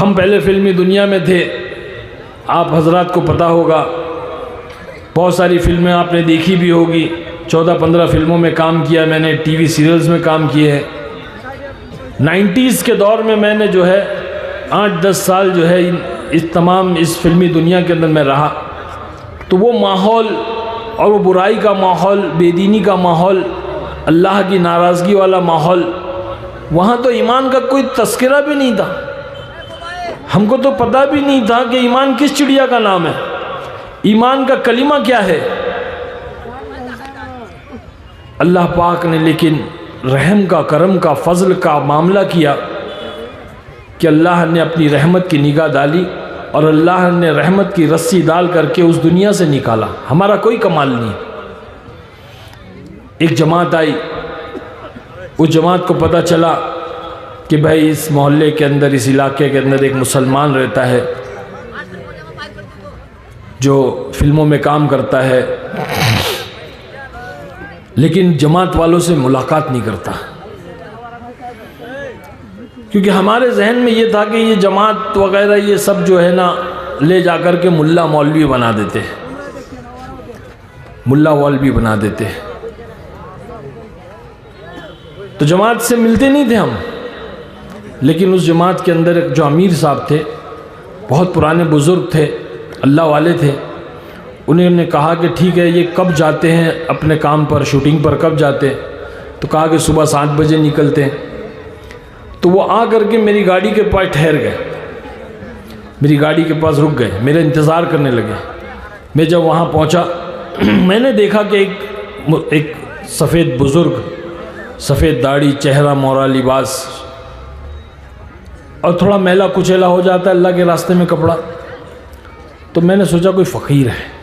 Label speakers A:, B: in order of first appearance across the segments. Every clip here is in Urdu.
A: ہم پہلے فلمی دنیا میں تھے، آپ حضرات کو پتہ ہوگا، بہت ساری فلمیں آپ نے دیکھی بھی ہوگی، 14-15 فلموں میں کام کیا میں نے، ٹی وی سیریلز میں کام کیے ہیں۔ 90s کے دور میں نے جو ہے 8-10 سال جو ہے اس فلمی دنیا کے اندر میں رہا، تو وہ ماحول اور وہ برائی کا ماحول، بے دینی کا ماحول، اللہ کی ناراضگی والا ماحول، وہاں تو ایمان کا کوئی تذکرہ بھی نہیں تھا۔ ہم کو تو پتہ بھی نہیں تھا کہ ایمان کس چڑیا کا نام ہے، ایمان کا کلمہ کیا ہے۔ اللہ پاک نے لیکن رحم کا، کرم کا، فضل کا معاملہ کیا کہ اللہ نے اپنی رحمت کی نگاہ ڈالی اور اللہ نے رحمت کی رسی ڈال کر کے اس دنیا سے نکالا۔ ہمارا کوئی کمال نہیں۔ ایک جماعت آئی، اس جماعت کو پتہ چلا کہ بھائی اس محلے کے اندر، اس علاقے کے اندر ایک مسلمان رہتا ہے جو فلموں میں کام کرتا ہے، لیکن جماعت والوں سے ملاقات نہیں کرتا، کیونکہ ہمارے ذہن میں یہ تھا کہ یہ جماعت وغیرہ یہ سب جو ہے نا لے جا کر کے ملا مولوی بنا دیتے ہیں، ملا مولوی بنا دیتے ہیں، تو جماعت سے ملتے نہیں تھے ہم۔ لیکن اس جماعت کے اندر ایک جو امیر صاحب تھے، بہت پرانے بزرگ تھے، اللہ والے تھے، انہوں نے کہا کہ ٹھیک ہے، یہ کب جاتے ہیں اپنے کام پر، شوٹنگ پر کب جاتے ہیں؟ تو کہا کہ صبح 7 بجے نکلتے ہیں۔ تو وہ آ کر کے میری گاڑی کے پاس ٹھہر گئے، میری گاڑی کے پاس رک گئے، میرا انتظار کرنے لگے۔ میں جب وہاں پہنچا میں نے دیکھا کہ ایک سفید بزرگ، سفید داڑھی، چہرہ مورا لباس، اور تھوڑا میلا کچیلا ہو جاتا ہے اللہ کے راستے میں کپڑا، تو میں نے سوچا کوئی فقیر ہے۔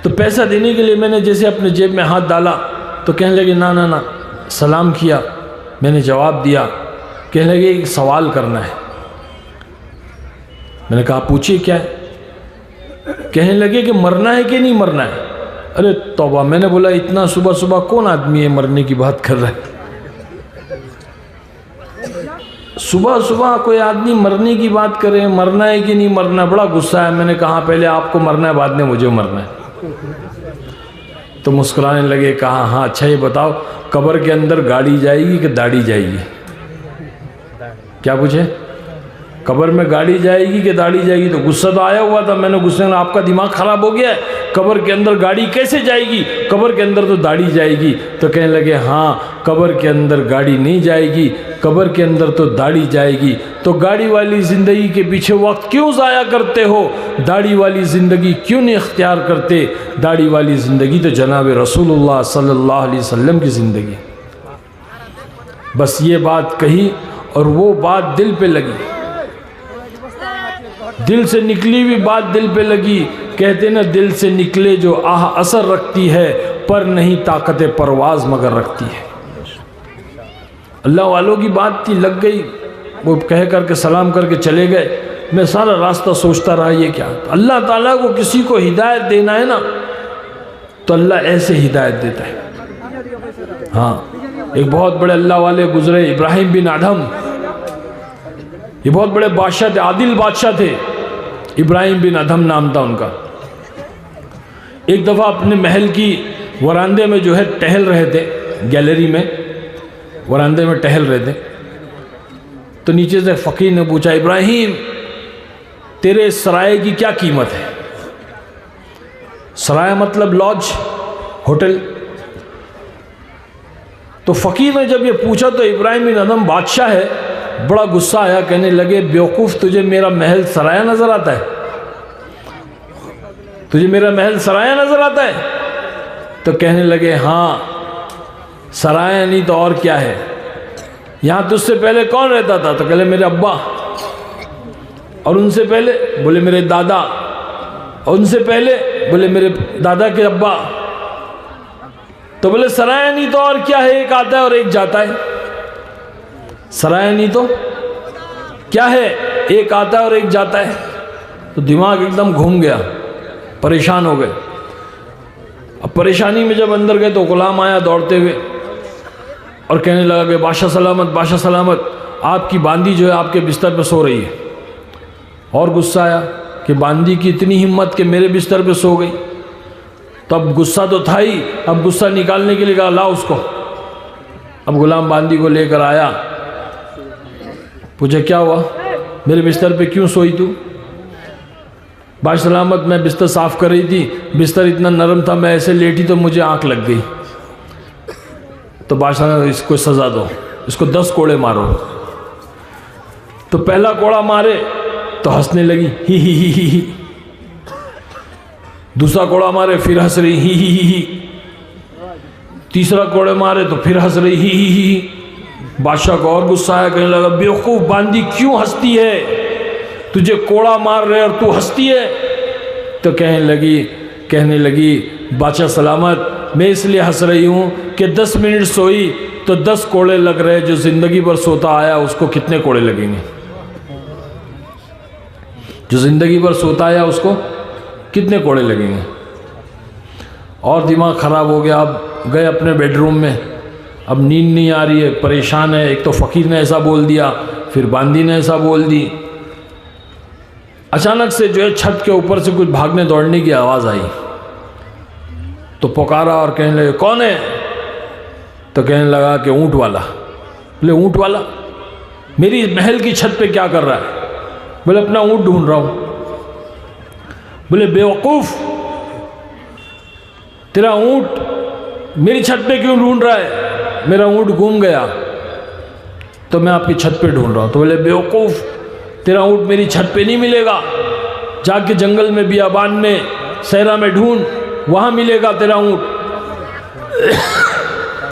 A: تو پیسہ دینے کے لیے میں نے جیسے اپنے جیب میں ہاتھ ڈالا تو کہنے لگے نا نا نا، سلام کیا، میں نے جواب دیا، کہنے لگے ایک سوال کرنا ہے۔ میں نے کہا پوچھئے کیا ہے؟ کہنے لگے کہ مرنا ہے کہ نہیں مرنا ہے؟ ارے توبہ، میں نے بولا اتنا صبح صبح کون آدمی ہے مرنے کی بات کر رہا ہے؟ صبح صبح کوئی آدمی مرنے کی بات کرے، مرنا ہے کہ نہیں مرنا، بڑا غصہ ہے۔ میں نے کہا پہلے آپ کو مرنا ہے، بعد میں مجھے مرنا ہے۔ تو مسکرانے لگے، کہا ہاں اچھا یہ بتاؤ قبر کے اندر گاڑی جائے گی کہ داڑھی جائے گی؟ کیا پوچھے؟ قبر میں گاڑی جائے گی کہ داڑھی جائے گی؟ تو غصہ تو آیا ہوا تھا۔ میں نے غصے میں، آپ کا دماغ خراب ہو گیا ہے، قبر کے اندر گاڑی کیسے جائے گی؟ قبر کے اندر تو داڑھی جائے گی۔ تو کہنے لگے ہاں قبر کے اندر گاڑی نہیں جائے گی، قبر کے اندر تو داڑھی جائے گی۔ تو گاڑی والی زندگی کے پیچھے وقت کیوں ضائع کرتے ہو؟ داڑھی والی زندگی کیوں نہیں اختیار کرتے؟ داڑھی والی زندگی تو جناب رسول اللہ صلی اللہ علیہ وسلم کی زندگی۔ بس یہ بات کہی اور وہ بات دل پہ لگی، دل سے نکلی ہوئی بات دل پہ لگی۔ کہتے نا دل سے نکلے جو آہ اثر رکھتی ہے، پر نہیں طاقت پرواز مگر رکھتی ہے۔ اللہ والوں کی بات تھی، لگ گئی، وہ کہہ کر کے سلام کر کے چلے گئے۔ میں سارا راستہ سوچتا رہا یہ کیا؟ اللہ تعالیٰ کو کسی کو ہدایت دینا ہے نا تو اللہ ایسے ہدایت دیتا ہے۔ ہاں ایک بہت بڑے اللہ والے گزرے، ابراہیم بن ادھم، یہ بہت بڑے بادشاہ تھے، عادل بادشاہ تھے، ابراہیم بن ادھم نام تھا ان کا۔ ایک دفعہ اپنے محل کی وراندے میں جو ہے ٹہل رہے تھے، گیلری میں وراندے میں ٹہل رہے تھے، تو نیچے سے فقیر نے پوچھا ابراہیم تیرے سرائے کی کیا قیمت ہے؟ سرائے مطلب لاج، ہوٹل۔ تو فقیر نے جب یہ پوچھا تو ابراہیم بن ادھم بادشاہ ہے، بڑا غصہ آیا، کہنے لگے بیوقوف تجھے میرا محل سرایہ نظر آتا ہے؟ تجھے میرا محل سرایہ نظر آتا ہے؟ تو کہنے لگے ہاں سرایہ نہیں تو اور کیا ہے، یہاں تجھ سے پہلے کون رہتا تھا؟ تو کہلے میرے ابا، اور ان سے پہلے؟ بولے میرے دادا، اور ان سے پہلے؟ بولے میرے دادا کے ابا۔ تو بولے سرایہ نہیں تو اور کیا ہے، ایک آتا ہے اور ایک جاتا ہے۔ سرایہ نہیں تو کیا ہے، ایک آتا ہے اور ایک جاتا ہے۔ تو دماغ ایک دم گھوم گیا، پریشان ہو گئے۔ اب پریشانی میں جب اندر گئے تو غلام آیا دوڑتے ہوئے اور کہنے لگا کہ بادشاہ سلامت، بادشاہ سلامت، آپ کی باندی جو ہے آپ کے بستر پہ سو رہی ہے۔ اور غصہ آیا کہ باندی کی اتنی ہمت کہ میرے بستر پہ سو گئی. تو اب غصہ تو تھا ہی، اب غصہ نکالنے کے لیے کہا لا اس کو. اب غلام باندی کو لے کر آیا، پوچھا کیا ہوا، میرے بستر پہ کیوں سوئی تو؟ باش سلامت میں بستر صاف کر رہی تھی، بستر اتنا نرم تھا، میں ایسے لیٹی تو مجھے آنکھ لگ گئی. تو بادشاہ نے اس کو سزا دو، اس کو 10 کوڑے مارو. تو پہلا کوڑا مارے تو ہنسنے لگی ہی ہی ہی ہی ہی. دوسرا کوڑا مارے پھر ہنس رہی ہی ہی ہی ہی. تیسرا کوڑے مارے تو پھر ہنس رہی ہی ہی ہی ہی. بادشاہ کو اور غصہ آیا، کہنے لگا بیوقوف باندی کیوں ہنستی ہے، تجھے کوڑا مار رہے اور تو ہنستی ہے؟ تو کہنے لگی بادشاہ سلامت میں اس لیے ہنس رہی ہوں کہ 10 منٹ سوئی تو 10 کوڑے لگ رہے، جو زندگی بھر سوتا آیا اس کو کتنے کوڑے لگیں گے؟ جو زندگی بھر سوتا آیا اس کو کتنے کوڑے لگیں گے؟ اور دماغ خراب ہو گیا. اب گئے اپنے بیڈ روم میں، اب نیند نہیں آ رہی ہے، پریشان ہے. ایک تو فقیر نے ایسا بول دیا، پھر باندی نے ایسا بول دی. اچانک سے جو ہے چھت کے اوپر سے کچھ بھاگنے دوڑنے کی آواز آئی. تو پکارا اور کہنے لگے کون ہے؟ تو کہنے لگا کہ اونٹ والا. بولے اونٹ والا میری محل کی چھت پہ کیا کر رہا ہے؟ بولے اپنا اونٹ ڈھونڈ رہا ہوں. بولے بیوقوف تیرا اونٹ میری چھت پہ کیوں ڈھونڈ رہا ہے؟ میرا اونٹ گم گیا تو میں آپ کی چھت پہ ڈھونڈ رہا ہوں. تو بولے بیوقوف تیرا اونٹ میری چھت پہ نہیں ملے گا، جا کے جنگل میں بیابان میں صحرا میں ڈھونڈ، وہاں ملے گا تیرا اونٹ.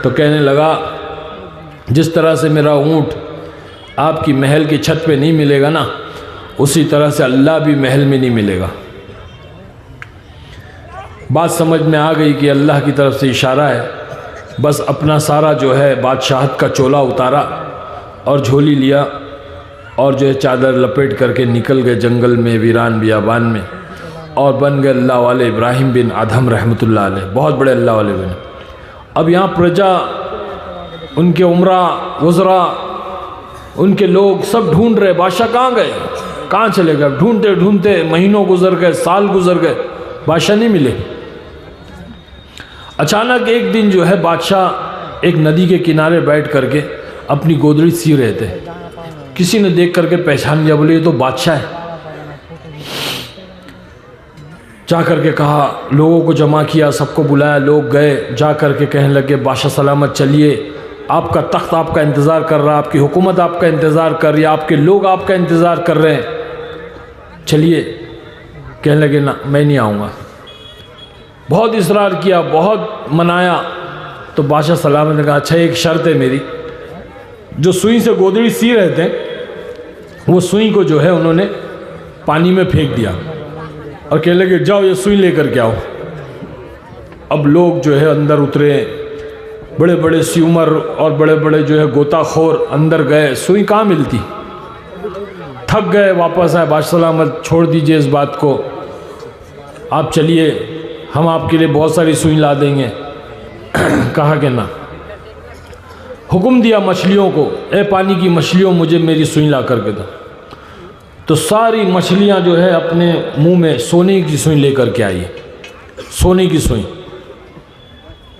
A: تو کہنے لگا جس طرح سے میرا اونٹ آپ کی محل کی چھت پہ نہیں ملے گا نا، اسی طرح سے اللہ بھی محل میں نہیں ملے گا. بات سمجھ میں آ گئی کہ اللہ کی طرف سے اشارہ ہے. بس اپنا سارا جو ہے بادشاہت کا چولا اتارا اور جھولی لیا اور جو ہے چادر لپیٹ کر کے نکل گئے جنگل میں، ویران بیابان میں، اور بن گئے اللہ والے ابراہیم بن ادھم رحمۃ اللہ علیہ. بہت بڑے اللہ والے بنے. اب یہاں پرجا، ان کے عمرہ وزراء، ان کے لوگ سب ڈھونڈ رہے بادشاہ کہاں گئے، کہاں چلے گئے. ڈھونڈتے ڈھونڈتے مہینوں گزر گئے، سال گزر گئے، بادشاہ نہیں ملے. اچانک ایک دن جو ہے بادشاہ ایک ندی کے کنارے بیٹھ کر کے اپنی گودڑی سی رہے تھے. کسی نے دیکھ کر کے پہچان لیا، بولے یہ تو بادشاہ ہے. جا کر کے کہا، لوگوں کو جمع کیا، سب کو بلایا، لوگ گئے. جا کر کے کہنے لگے بادشاہ سلامت چلیے، آپ کا تخت آپ کا انتظار کر رہا، آپ کی حکومت آپ کا انتظار کر رہی ہے، آپ کے لوگ آپ کا انتظار کر رہے ہیں، چلیے. کہنے لگے نا میں نہیں آؤں گا. بہت اصرار کیا، بہت منایا. تو بادشاہ سلامت نے کہا اچھا ایک شرط ہے میری. جو سوئی سے گودڑی سی رہے تھے وہ سوئی کو جو ہے انہوں نے پانی میں پھینک دیا اور کہنے لگے جاؤ یہ سوئی لے کر کے آؤ. اب لوگ جو ہے اندر اترے، بڑے بڑے سیومر اور بڑے بڑے جو ہے غوطہ خور اندر گئے، سوئی کہاں ملتی. تھک گئے، واپس آئے. بادشاہ سلامت چھوڑ دیجئے اس بات کو، آپ چلیے، ہم آپ کے لیے بہت ساری سوئی لا دیں گے. کہا کہ نہ. حکم دیا مچھلیوں کو، اے پانی کی مچھلیوں مجھے میری سوئی لا کر کے دو. تو ساری مچھلیاں جو ہے اپنے منہ میں سونے کی سوئی لے کر کے آئی، سونے کی سوئی.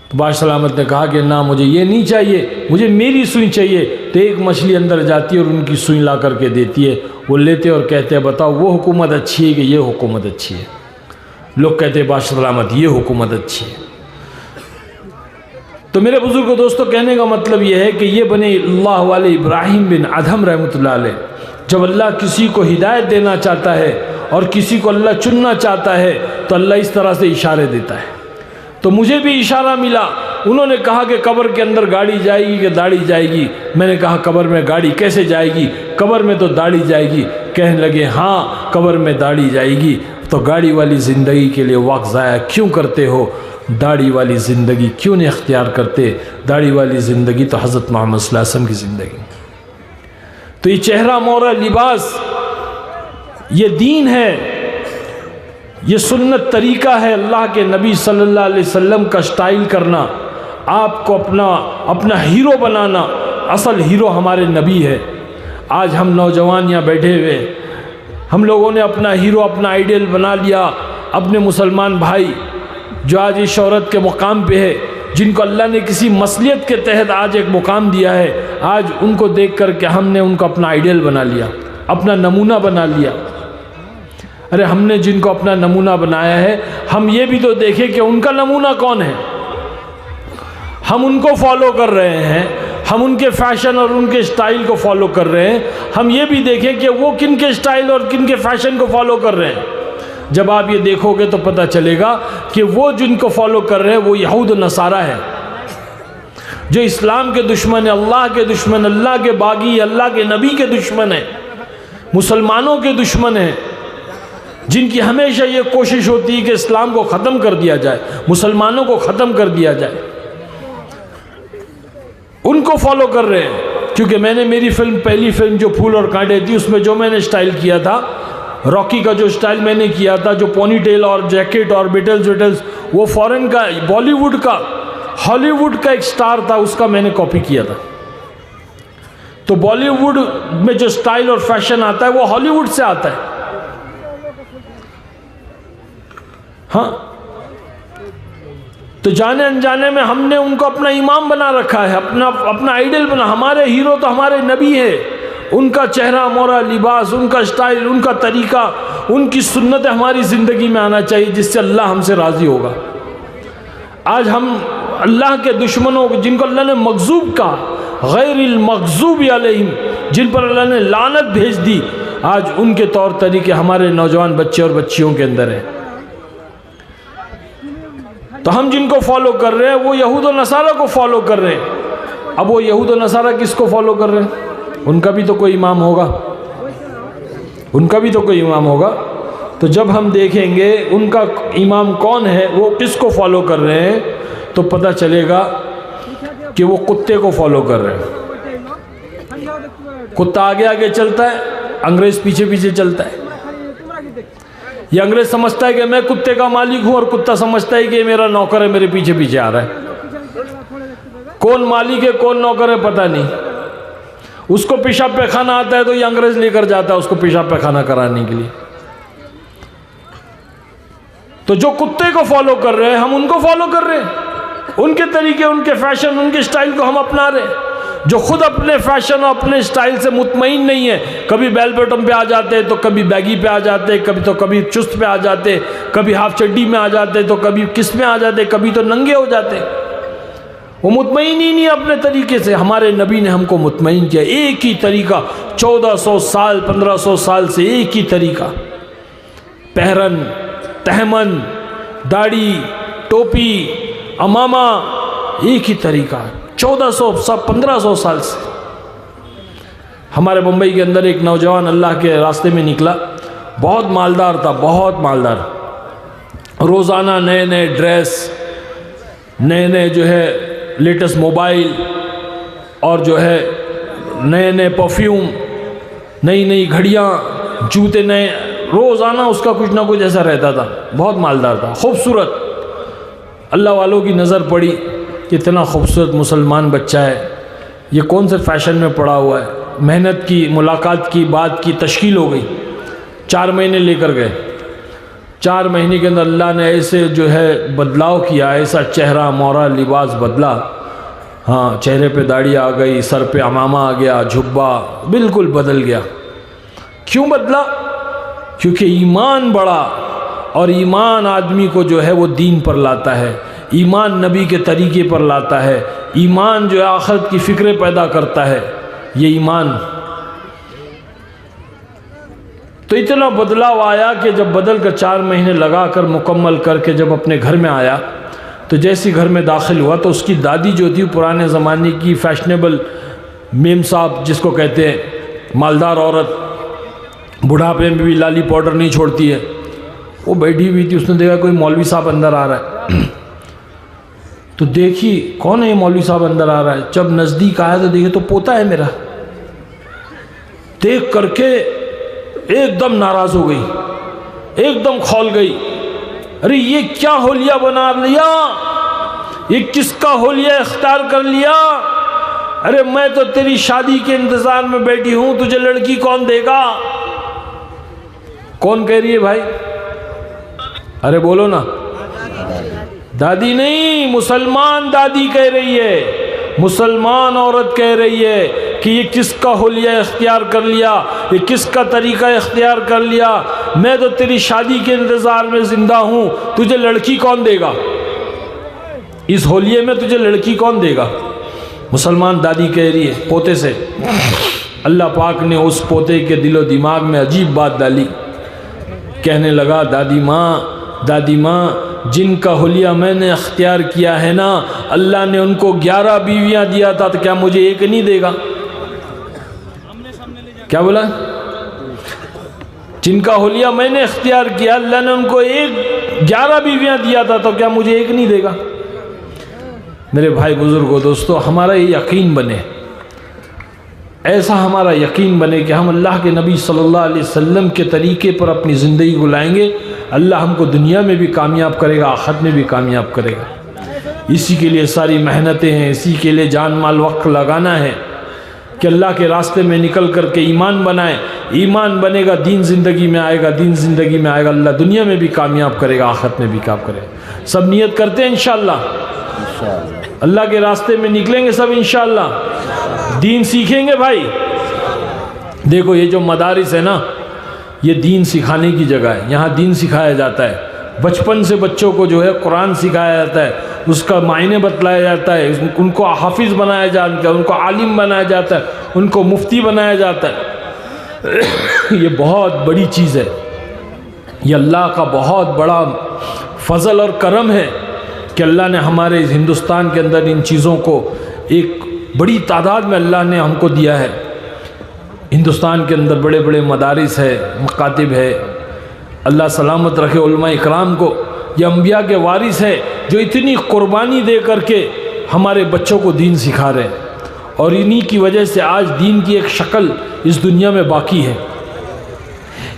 A: تو بادشاہ سلامت نے کہا کہ نہ مجھے یہ نہیں چاہیے، مجھے میری سوئی چاہیے. تو ایک مچھلی اندر جاتی ہے اور ان کی سوئی لا کر کے دیتی ہے. وہ لیتے اور کہتے ہیں بتاؤ وہ حکومت اچھی ہے کہ یہ حکومت اچھی ہے؟ لوگ کہتے ہیں بادشاہ سلامت یہ حکومت اچھی ہے. تو میرے بزرگ و دوستو کہنے کا مطلب یہ ہے کہ یہ بنے اللہ والے ابراہیم بن ادھم رحمۃ اللہ علیہ، جب اللہ کسی کو ہدایت دینا چاہتا ہے اور کسی کو اللہ چننا چاہتا ہے تو اللہ اس طرح سے اشارے دیتا ہے. تو مجھے بھی اشارہ ملا. انہوں نے کہا کہ قبر کے اندر گاڑی جائے گی کہ داڑھی جائے گی؟ میں نے کہا قبر میں گاڑی کیسے جائے گی، قبر میں تو داڑھی جائے گی. کہنے لگے ہاں قبر میں داڑھی جائے گی. تو گاڑی والی زندگی کے لیے وقت ضائع کیوں کرتے ہو؟ داڑھی والی زندگی کیوں نہیں اختیار کرتے؟ داڑھی والی زندگی تو حضرت محمد صلی اللہ علیہ وسلم کی زندگی. تو یہ چہرہ مورا لباس یہ دین ہے، یہ سنت طریقہ ہے اللہ کے نبی صلی اللہ علیہ وسلم کا سٹائل کرنا، آپ کو اپنا ہیرو بنانا. اصل ہیرو ہمارے نبی ہے. آج ہم نوجوان یہاں بیٹھے ہوئے ہم لوگوں نے اپنا ہیرو، اپنا آئیڈیل بنا لیا اپنے مسلمان بھائی جو آج اس شہرت کے مقام پہ ہے، جن کو اللہ نے کسی مصلیت کے تحت آج ایک مقام دیا ہے، آج ان کو دیکھ کر کے ہم نے ان کو اپنا آئیڈیل بنا لیا، اپنا نمونہ بنا لیا۔ ارے ہم نے جن کو اپنا نمونہ بنایا ہے، ہم یہ بھی تو دیکھیں کہ ان کا نمونہ کون ہے۔ ہم ان کو فالو کر رہے ہیں، ہم ان کے فیشن اور ان کے سٹائل کو فالو کر رہے ہیں، ہم یہ بھی دیکھیں کہ وہ کن کے سٹائل اور کن کے فیشن کو فالو کر رہے ہیں۔ جب آپ یہ دیکھو گے تو پتہ چلے گا کہ وہ جن کو فالو کر رہے ہیں وہ یہود و نصارہ ہے، جو اسلام کے دشمن ہیں، اللہ کے دشمن، اللہ کے باغی، اللہ کے نبی کے دشمن ہیں، مسلمانوں کے دشمن ہیں، جن کی ہمیشہ یہ کوشش ہوتی ہے کہ اسلام کو ختم کر دیا جائے، مسلمانوں کو ختم کر دیا جائے۔ ان کو فالو کر رہے ہیں، کیونکہ میں نے میری فلم، پہلی فلم جو پھول اور کانٹے تھی، اس میں جو میں نے سٹائل کیا تھا، راکی کا جو سٹائل میں نے کیا تھا، جو پونی ٹیل اور جیکٹ اور بیٹلز وہ فورن کا، بالی ووڈ کا، ہالی ووڈ کا ایک سٹار تھا، اس کا میں نے کاپی کیا تھا۔ تو بالی ووڈ میں جو سٹائل اور فیشن آتا ہے وہ ہالی ووڈ سے آتا ہے۔ ہاں، تو جانے انجانے میں ہم نے ان کو اپنا امام بنا رکھا ہے، اپنا آئیڈل بنا۔ ہمارے ہیرو تو ہمارے نبی ہے، ان کا چہرہ مورا لباس، ان کا سٹائل، ان کا طریقہ، ان کی سنت ہماری زندگی میں آنا چاہیے، جس سے اللہ ہم سے راضی ہوگا۔ آج ہم اللہ کے دشمنوں، جن کو اللہ نے مغضوب کہا، غیر المغضوب علیہم، جن پر اللہ نے لعنت بھیج دی، آج ان کے طور طریقے ہمارے نوجوان بچے اور بچیوں کے اندر ہیں۔ تو ہم جن کو فالو کر رہے ہیں وہ یہود و نصارہ کو فالو کر رہے ہیں۔ اب وہ یہود و نصارہ کس کو فالو کر رہے ہیں؟ ان کا بھی تو کوئی امام ہوگا، ان کا بھی تو کوئی امام ہوگا۔ تو جب ہم دیکھیں گے ان کا امام کون ہے، وہ کس کو فالو کر رہے ہیں، تو پتہ چلے گا کہ وہ کتے کو فالو کر رہے ہیں۔ کتا آگے آگے چلتا ہے، انگریز پیچھے پیچھے چلتا ہے۔ یہ انگریز سمجھتا ہے کہ میں کتے کا مالک ہوں، اور کتا سمجھتا ہے کہ یہ میرا نوکر ہے، میرے پیچھے پیچھے آ رہا ہے۔ کون مالک ہے کون نوکر ہے پتہ نہیں۔ اس کو پیشاب پیخانہ آتا ہے تو یہ انگریز لے کر جاتا ہے اس کو پیشاب پیخانہ کرانے کے لیے۔ تو جو کتے کو فالو کر رہے ہیں ہم ان کو فالو کر رہے ہیں، ان کے طریقے، ان کے فیشن، ان کے سٹائل کو ہم اپنا رہے ہیں۔ جو خود اپنے فیشن اور اپنے سٹائل سے مطمئن نہیں ہے، کبھی بیل بٹم پہ آ جاتے تو کبھی بیگی پہ آ جاتے، کبھی چست پہ آ جاتے، کبھی ہاف چڈی میں آ جاتے، تو کبھی کس میں آ جاتے، کبھی تو ننگے ہو جاتے۔ وہ مطمئن ہی نہیں اپنے طریقے سے۔ ہمارے نبی نے ہم کو مطمئن کیا، ایک ہی طریقہ، 1400 سال 1500 سال سے ایک ہی طریقہ، پہرن، تہمن، داڑھی، ٹوپی، امامہ، ایک ہی طریقہ، 1500 سال سے۔ ہمارے بمبئی کے اندر ایک نوجوان اللہ کے راستے میں نکلا، بہت مالدار تھا، بہت مالدار، روزانہ نئے نئے ڈریس، نئے نئے جو ہے لیٹسٹ موبائل، اور جو ہے نئے نئے پرفیوم، نئی نئی گھڑیاں، جوتے نئے، روزانہ اس کا کچھ نہ کچھ ایسا رہتا تھا، بہت مالدار تھا، خوبصورت۔ اللہ والوں کی نظر پڑی کہ اتنا خوبصورت مسلمان بچہ ہے، یہ کون سے فیشن میں پڑا ہوا ہے۔ محنت کی، ملاقات کی، بات کی، تشکیل ہو گئی، 4 مہینے لے کر گئے۔ 4 مہینے کے اندر اللہ نے ایسے جو ہے بدلاؤ کیا، ایسا چہرہ مورا لباس بدلا، ہاں، چہرے پہ داڑھی آ گئی، سر پہ عمامہ آ گیا، جھبا بالکل بدل گیا۔ کیوں بدلا؟ کیونکہ ایمان بڑا، اور ایمان آدمی کو جو ہے وہ دین پر لاتا ہے، ایمان نبی کے طریقے پر لاتا ہے، ایمان جو ہے آخرت کی فکریں پیدا کرتا ہے، یہ ایمان۔ تو اتنا بدلاؤ آیا کہ جب بدل کر 4 مہینے لگا کر مکمل کر کے جب اپنے گھر میں آیا، تو جیسی گھر میں داخل ہوا تو اس کی دادی جو تھی، پرانے زمانے کی فیشنیبل میم صاحب جس کو کہتے ہیں، مالدار عورت، بڑھاپے میں بھی لالی پاؤڈر نہیں چھوڑتی ہے، وہ بیٹھی ہوئی تھی۔ اس نے دیکھا کوئی مولوی صاحب اندر آ رہا ہے، تو دیکھی کون ہے یہ مولوی صاحب اندر آ رہا ہے۔ جب نزدیک آیا تو دیکھے تو پوتا ہے میرا۔ دیکھ کر کے ایک دم ناراض ہو گئی، ایک دم کھول گئی، ارے یہ کیا حولیہ بنا لیا، یہ کس کا حولیہ اختیار کر لیا؟ ارے میں تو تیری شادی کے انتظار میں بیٹھی ہوں، تجھے لڑکی کون دے گا؟ کون کہہ رہی ہے بھائی؟ ارے بولو نا. دادی نہیں، مسلمان دادی کہہ رہی ہے، مسلمان عورت کہہ رہی ہے کہ یہ کس کا حلیہ اختیار کر لیا، یہ کس کا طریقہ اختیار کر لیا، میں تو تیری شادی کے انتظار میں زندہ ہوں، تجھے لڑکی کون دے گا؟ اس حلیے میں تجھے لڑکی کون دے گا؟ مسلمان دادی کہہ رہی ہے پوتے سے. اللہ پاک نے اس پوتے کے دل و دماغ میں عجیب بات ڈالی. کہنے لگا دادی ماں جن کا حلیہ میں نے اختیار کیا ہے نا، اللہ نے ان کو 11 بیویاں دیا تھا، تو کیا مجھے ایک نہیں دے گا؟ کیا بولا؟ جن کا حلیہ میں نے اختیار کیا، اللہ نے ان کو 11 بیویاں دیا تھا، تو کیا مجھے ایک نہیں دے گا؟ میرے بھائی بزرگوں دوستو، ہمارا یہ یقین بنے، ایسا ہمارا یقین بنے کہ ہم اللہ کے نبی صلی اللہ علیہ وسلم کے طریقے پر اپنی زندگی کو لائیں گے، اللہ ہم کو دنیا میں بھی کامیاب کرے گا، آخرت میں بھی کامیاب کرے گا. اسی کے لیے ساری محنتیں ہیں، اسی کے لیے جان مال وقت لگانا ہے کہ اللہ کے راستے میں نکل کر کے ایمان بنائیں. ایمان بنے گا، دین زندگی میں آئے گا، دین زندگی میں آئے گا، اللہ دنیا میں بھی کامیاب کرے گا، آخرت میں بھی کامیاب کرے گا. سب نیت کرتے ہیں انشاءاللہ، اللہ کے راستے میں نکلیں گے سب انشاءاللہ، دین سیکھیں گے. بھائی دیکھو، یہ جو مدارس ہے نا، یہ دین سکھانے کی جگہ ہے. یہاں دین سکھایا جاتا ہے. بچپن سے بچوں کو جو ہے قرآن سکھایا جاتا ہے، اس کا معنی بتلایا جاتا ہے، ان کو حافظ بنایا جاتا ہے، ان کو عالم بنایا جاتا ہے، ان کو مفتی بنایا جاتا ہے. یہ بہت بڑی چیز ہے، یہ اللہ کا بہت بڑا فضل اور کرم ہے کہ اللہ نے ہمارے ہندوستان کے اندر ان چیزوں کو ایک بڑی تعداد میں اللہ نے ہم کو دیا ہے. ہندوستان کے اندر بڑے بڑے مدارس ہے، مکاتب ہے. اللہ سلامت رکھے علماء اکرام کو. یہ انبیاء کے وارث ہے جو اتنی قربانی دے کر کے ہمارے بچوں کو دین سکھا رہے ہیں، اور انہی کی وجہ سے آج دین کی ایک شکل اس دنیا میں باقی ہے.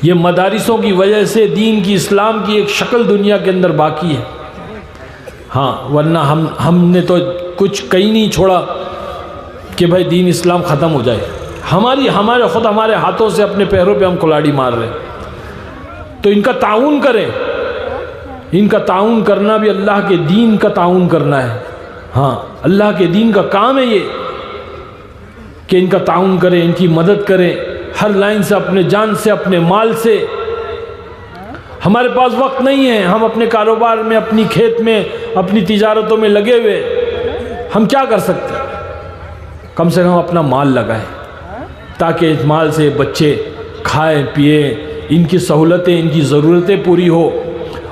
A: یہ مدارسوں کی وجہ سے دین کی، اسلام کی ایک شکل دنیا کے اندر باقی ہے. ہاں، ورنہ ہم نے تو کچھ کہیں نہیں چھوڑا کہ بھائی دین اسلام ختم ہو جائے. ہمارے ہاتھوں سے اپنے پیروں پہ ہم کلاڑی مار رہے ہیں. تو ان کا تعاون کریں. ان کا تعاون کرنا بھی اللہ کے دین کا تعاون کرنا ہے. ہاں، اللہ کے دین کا کام ہے یہ کہ ان کا تعاون کریں، ان کی مدد کریں ہر لائن سے، اپنے جان سے، اپنے مال سے. ہمارے پاس وقت نہیں ہے، ہم اپنے کاروبار میں، اپنی کھیت میں، اپنی تجارتوں میں لگے ہوئے. ہم کیا کر سکتے ہیں؟ کم سے کم اپنا مال لگائیں تاکہ اس مال سے بچے کھائیں پیئیں، ان کی سہولتیں، ان کی ضرورتیں پوری ہو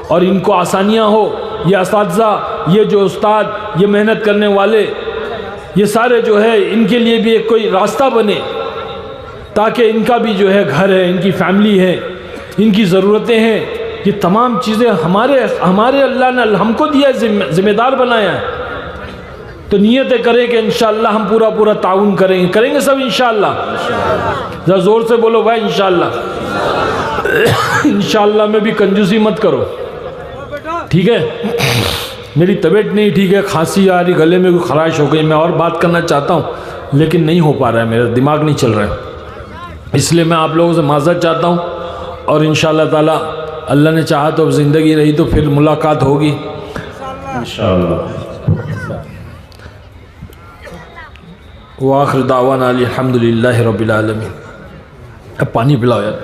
A: اور ان کو آسانیاں ہو. یہ اساتذہ، یہ جو استاد، یہ محنت کرنے والے، یہ سارے جو ہے ان کے لیے بھی ایک کوئی راستہ بنے تاکہ ان کا بھی جو ہے گھر ہے، ان کی فیملی ہے، ان کی ضرورتیں ہیں. یہ تمام چیزیں ہمارے اللہ نے ہم کو دیا ہے، ذمہ دار بنایا ہے. تو نیتیں کریں کہ انشاءاللہ ہم پورا تعاون کریں گے سب انشاءاللہ. ذرا زور سے بولو بھائی انشاءاللہ. انشاءاللہ میں بھی کنجوسی مت کرو، ٹھیک ہے؟ میری طبیعت نہیں ٹھیک ہے، کھانسی آ رہی، گلے میں کوئی خراش ہو گئی. میں اور بات کرنا چاہتا ہوں لیکن نہیں ہو پا رہا ہے، میرا دماغ نہیں چل رہا ہے. اس لیے میں آپ لوگوں سے معذرت چاہتا ہوں، اور انشاءاللہ تعالی اللہ نے چاہا تو زندگی رہی تو پھر ملاقات ہوگی انشاءاللہ. وآخر دعوانا الحمدللہ رب العالمین. اب پانی پلاؤ یار.